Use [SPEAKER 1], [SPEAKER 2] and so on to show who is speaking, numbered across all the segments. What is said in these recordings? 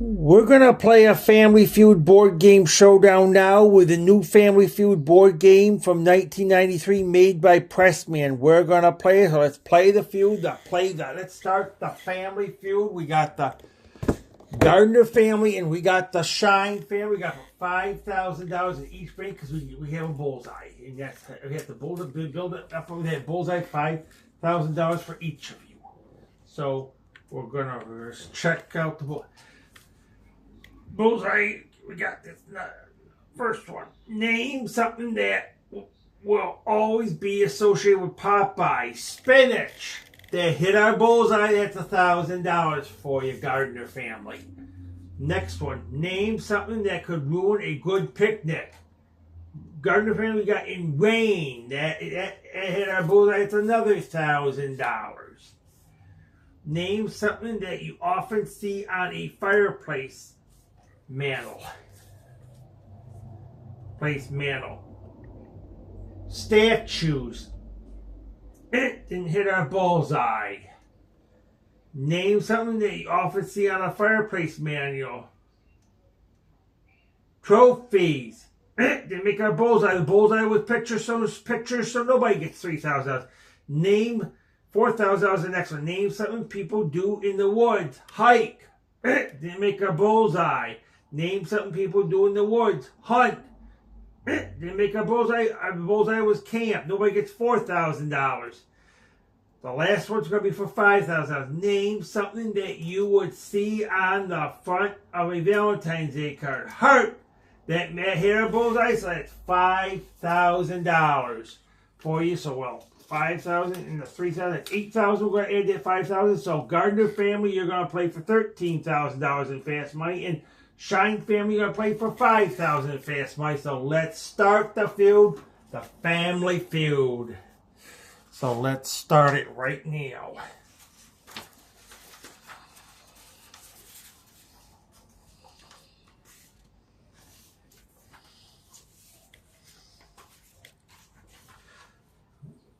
[SPEAKER 1] We're going to play a Family Feud board game showdown now with a new Family Feud board game from 1993 made by Pressman. We're going to play it. So let's play the feud. Let's start the Family Feud. We got the Gardner family and we got the Shine family. We got $5,000 in each break because we have a bullseye. And that's, we have to build it up with that bullseye, $5,000 for each of you. So we're going to check out the bullseye. We got this first one. Name something that will always be associated with Popeye. Spinach. They hit our bullseye. That's $1,000 for you, Gardner family. Next one. Name something that could ruin a good picnic. Gardner family got in rain. That hit our bullseye. That's another $1,000. Name something that you often see on a fireplace mantle. Statues. It didn't hit our bullseye. Name something that you often see on a fireplace manual. Trophies. It didn't make our bullseye. The bullseye was pictures, so nobody gets $3,000. Name $4,000 the next one. Name something people do in the woods. Hike. It didn't make our bullseye. Name something people do in the woods. Hunt. Didn't make our bullseye. Our bullseye was camp. Nobody gets $4,000. The last one's going to be for $5,000. Name something that you would see on the front of a Valentine's Day card. Heart. That hit our bullseye, so that's $5,000 for you. So, well, 5,000 and the 3,000, 8,000. We're going to add that 5,000. So, Gardner family, you're going to play for $13,000 in fast money. And Shine family, you're going to play for $5,000 in fast money. So let's start the feud, the Family Feud. So let's start it right now.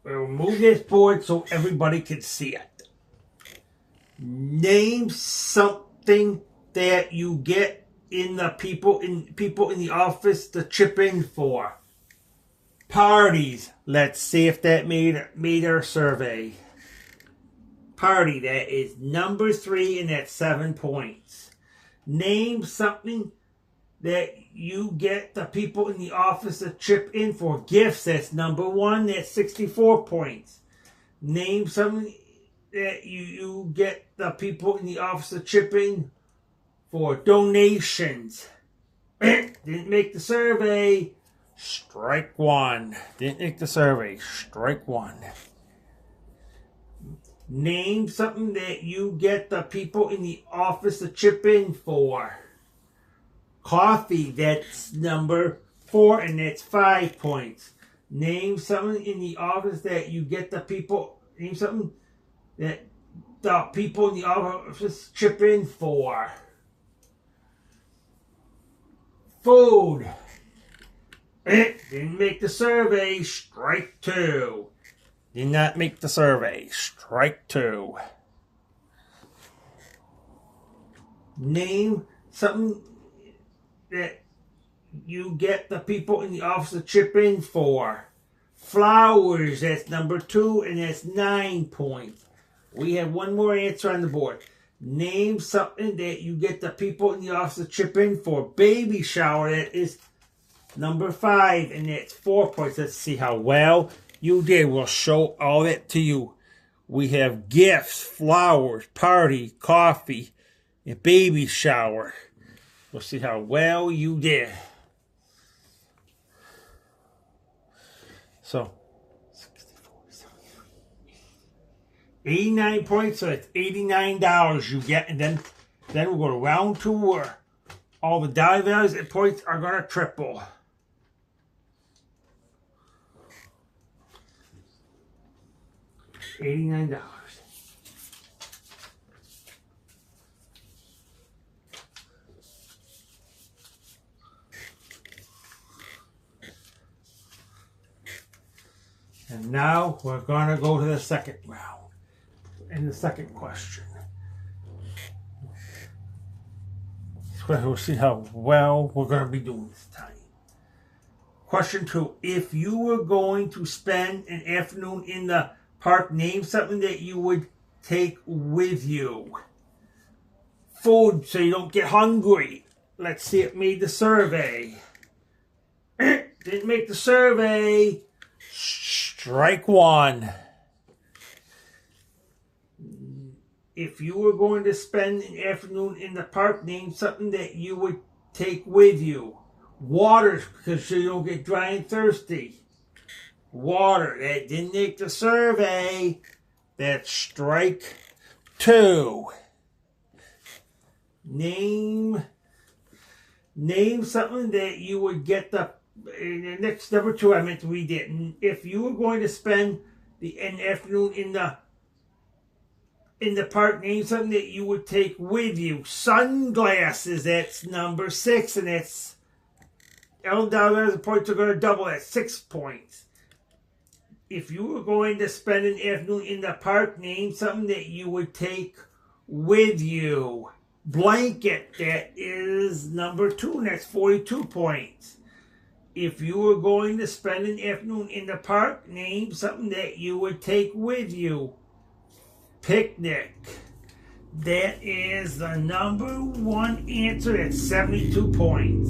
[SPEAKER 1] We'll move this board so everybody can see it. Name something that you get in the people in the office to chip in for. Parties. Let's see if that made our survey. Party. That is number 3 and that's 7 points. Name something that you get the people in the office to chip in for. Gifts. That's number 1. That's 64 points. Name something that you get the people in the office to chip in for. Donations. Didn't make the survey. Strike 1. Didn't make the survey. Strike 1. Name something that you get the people in the office to chip in for. Coffee. That's number 4 and that's 5 points. Name something in the office that you get the people. Name something that the people in the office chip in for. Food. Didn't make the survey. Strike 2. Did not make the survey. Strike 2. Name something that you get the people in the office to chip in for. Flowers. That's number 2 and that's 9 points. We have one more answer on the board. Name something that you get the people in the office to chip in for. Baby shower. That is number 5 and that's 4 points. Let's see how well you did. We'll show all that to you. We have gifts, flowers, party, coffee, and baby shower. We'll see how well you did. So 89 points, so it's $89 you get, and then we'll go to round 2 where all the die values and points are going to triple. $89. And now we're going to go to the second round and the second question. We'll see how well we're going to be doing this time. Question 2. If you were going to spend an afternoon in the park, name something that you would take with you. Food, so you don't get hungry. Let's see it made the survey. Didn't make the survey. Strike one. If you were going to spend an afternoon in the park, name something that you would take with you. Water, because so you don't get dry and thirsty. Water, that didn't make the survey. That's strike two. Name something that you would get in the next number 2. I meant to read it. If you were going to spend an afternoon in the park, name something that you would take with you. Sunglasses, that's number 6, and that's $11 points are going to double at 6 points. If you were going to spend an afternoon in the park, name something that you would take with you. Blanket, that is number 2, and that's 42 points. If you were going to spend an afternoon in the park, name something that you would take with you. Picnic. That is the number 1 answer at 72 points.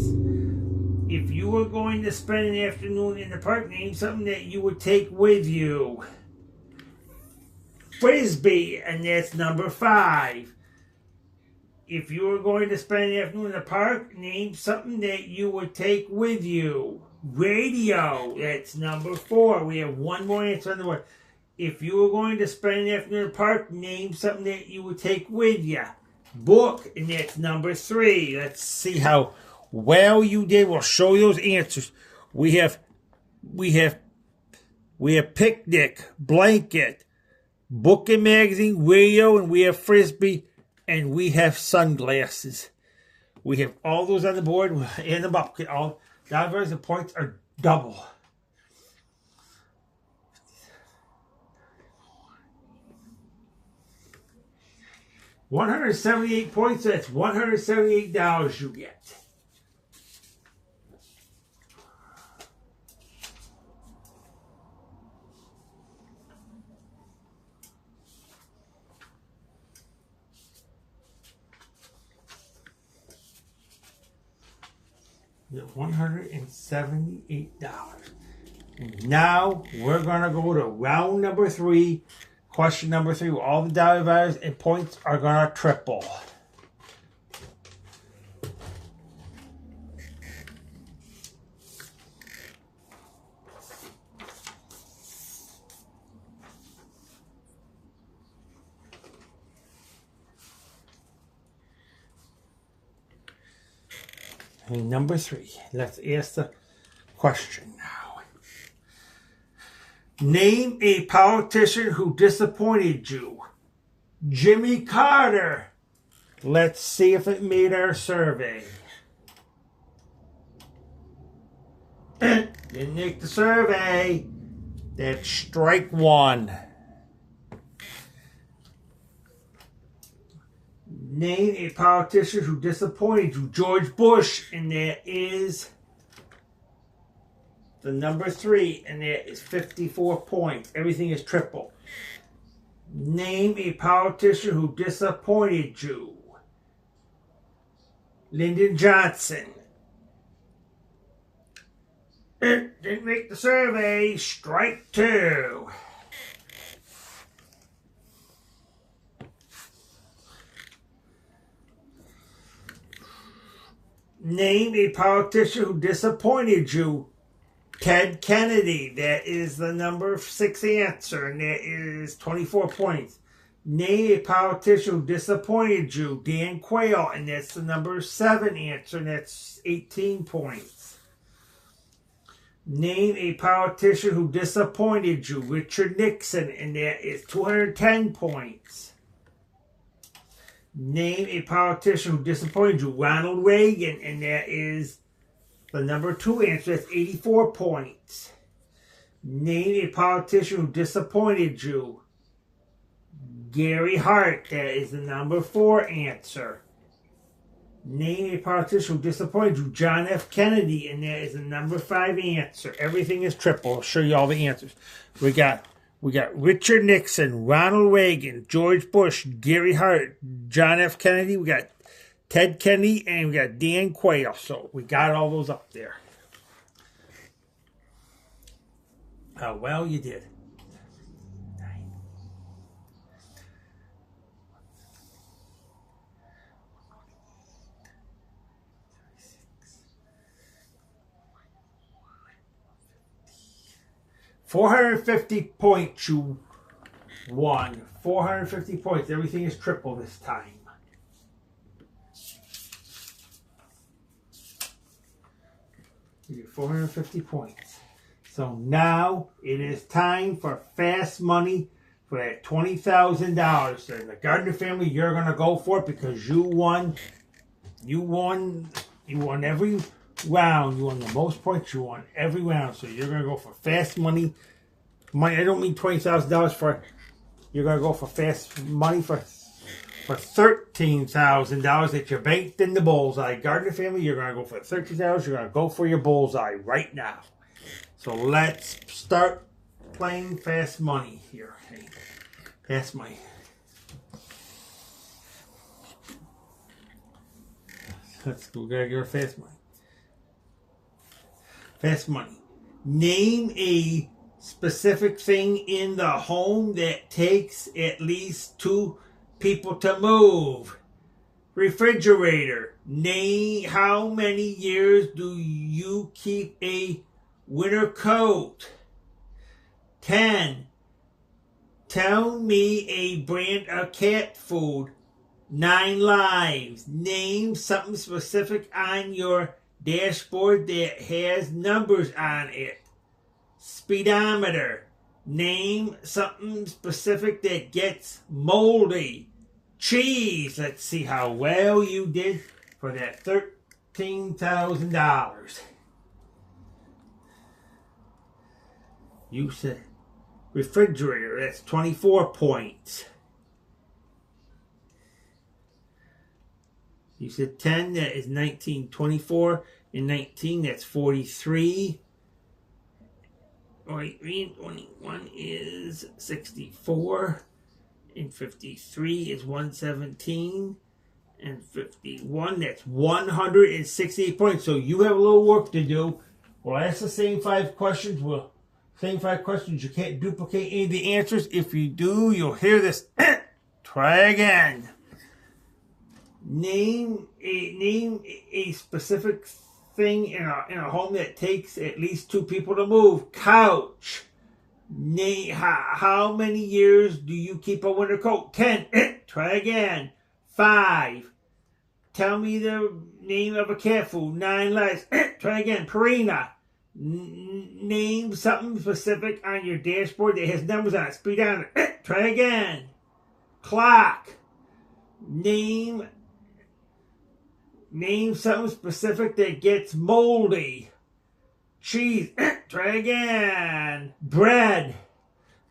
[SPEAKER 1] If you were going to spend an afternoon in the park, name something that you would take with you. Frisbee, and that's number 5. If you were going to spend an afternoon in the park, name something that you would take with you. Radio, that's number 4. We have one more answer on the board. If you were going to spend an afternoon in the park, name something that you would take with you. Book, and that's number 3. Let's see how well you did. We'll show you those answers. We have picnic, blanket, book and magazine, radio, and we have frisbee, and we have sunglasses. We have all those on the board. We'll add them up. All the points are double. $178 points. That's $178 you get. $178. Now we're gonna go to round number 3, question number 3. All the dollar values and points are gonna triple. And number 3, let's ask the question now. Name a politician who disappointed you. Jimmy Carter. Let's see if it made our survey. Didn't make the survey. That's strike 1. Name a politician who disappointed you. George Bush, and that is the number 3, and that is 54 points. Everything is triple. Name a politician who disappointed you. Lyndon Johnson. Didn't make the survey. Strike 2. Name a politician who disappointed you. Ted Kennedy. That is the number 6 answer, and that is 24 points. Name a politician who disappointed you. Dan Quayle, and that's the number 7 answer, and that's 18 points. Name a politician who disappointed you. Richard Nixon, and that is 210 points. Name a politician who disappointed you. Ronald Reagan, and that is the number 2 answer. That's 84 points. Name a politician who disappointed you. Gary Hart, that is the number 4 answer. Name a politician who disappointed you. John F. Kennedy, and that is the number 5 answer. Everything is triple. I'll show you all the answers. We got Richard Nixon, Ronald Reagan, George Bush, Gary Hart, John F. Kennedy. We got Ted Kennedy, and we got Dan Quayle. So we got all those up there. How well you did. 450 points you won. 450 points. Everything is triple this time. You get 450 points. So now it is time for fast money for that $20,000. So in the Gardner family, you're gonna go for it because you won. You won every round. You won the most points. You won every round. So you're gonna go for fast money. I don't mean $20,000 for. You're gonna go for fast money for $13,000 that you banked in the bullseye. Gardner family, you're gonna go for $13,000. You're gonna go for your bullseye right now. So let's start playing fast money here. Hey, fast money. Let's go. Gotta get our fast money. Fast money. Name a specific thing in the home that takes at least 2 people to move. Refrigerator. Name how many years do you keep a winter coat? 10. Tell me a brand of cat food. 9 lives. Name something specific on your dashboard that has numbers on it. Speedometer. Name something specific that gets moldy. Cheese. Let's see how well you did for that $13,000. You said refrigerator. That's 24 points. You said 10. That is 19. 24 and 19. That's 43. 21 is 64. And 53 is 117. And 51, that's 168 points. So you have a little work to do. We'll ask the same 5 questions. Same 5 questions. You can't duplicate any of the answers. If you do, you'll hear this. Try again. Name a specific thing in a home that takes at least 2 people to move. Couch. Name how many years do you keep a winter coat? 10. Try again. 5. Tell me the name of a cat food. 9 lives. Try again. Purina. Name something specific on your dashboard that has numbers on it. Speedometer. Try again. Clock. Name something specific that gets moldy. Cheese. Try again. Bread.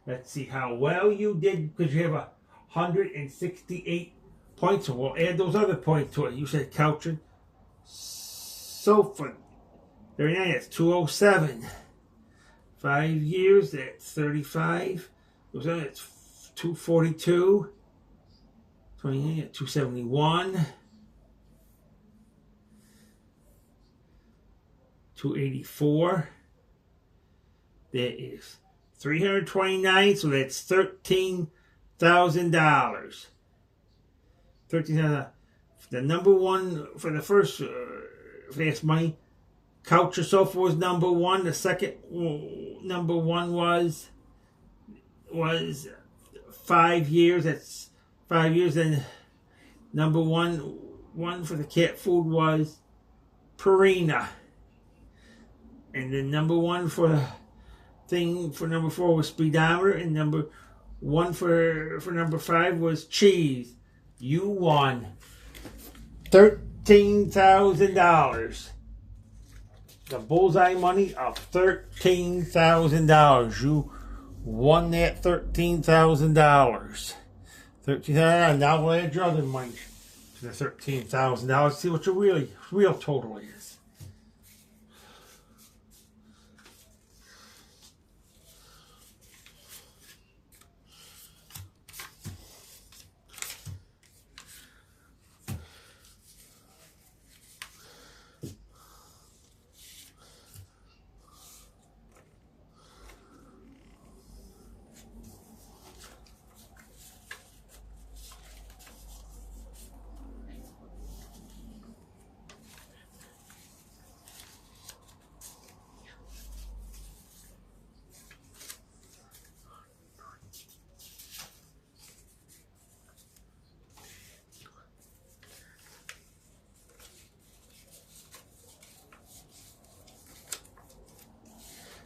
[SPEAKER 1] Let's see how well you did because you have 168 points. So we'll add those other points to it. You said couch and sofa. 39, that's 207. 5 years, that's 35. That's 242. 28, 271. 284. That is 329, so that's $13,000. $13,000. The number one for the first fast money, couch or sofa was number 1. The second number 1 was 5 years. That's 5 years. And number one for the cat food was Purina. And then number 1 for the thing for number 4 was speedometer, and number 1 for number 5 was cheese. You won $13,000. The bullseye money of $13,000. You won that $13,000. $13,000. Now we'll add your other money. to the $13,000. See what your real total is.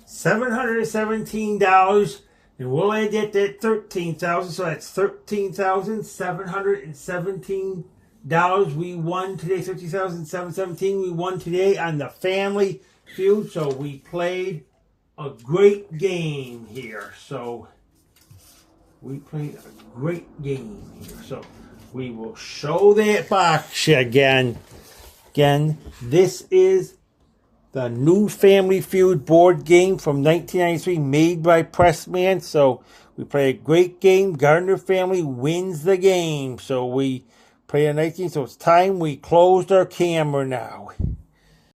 [SPEAKER 1] $717, and we'll add that $13,000, so that's $13,717 we won today. $13,717 we won today on the Family Feud. So we played a great game here. So we played a great game here. So we will show that box again. Again, this is the new Family Feud board game from 1993, made by Pressman. So we play a great game. Gardner family wins the game. So we play a nice game. So it's time we closed our camera now.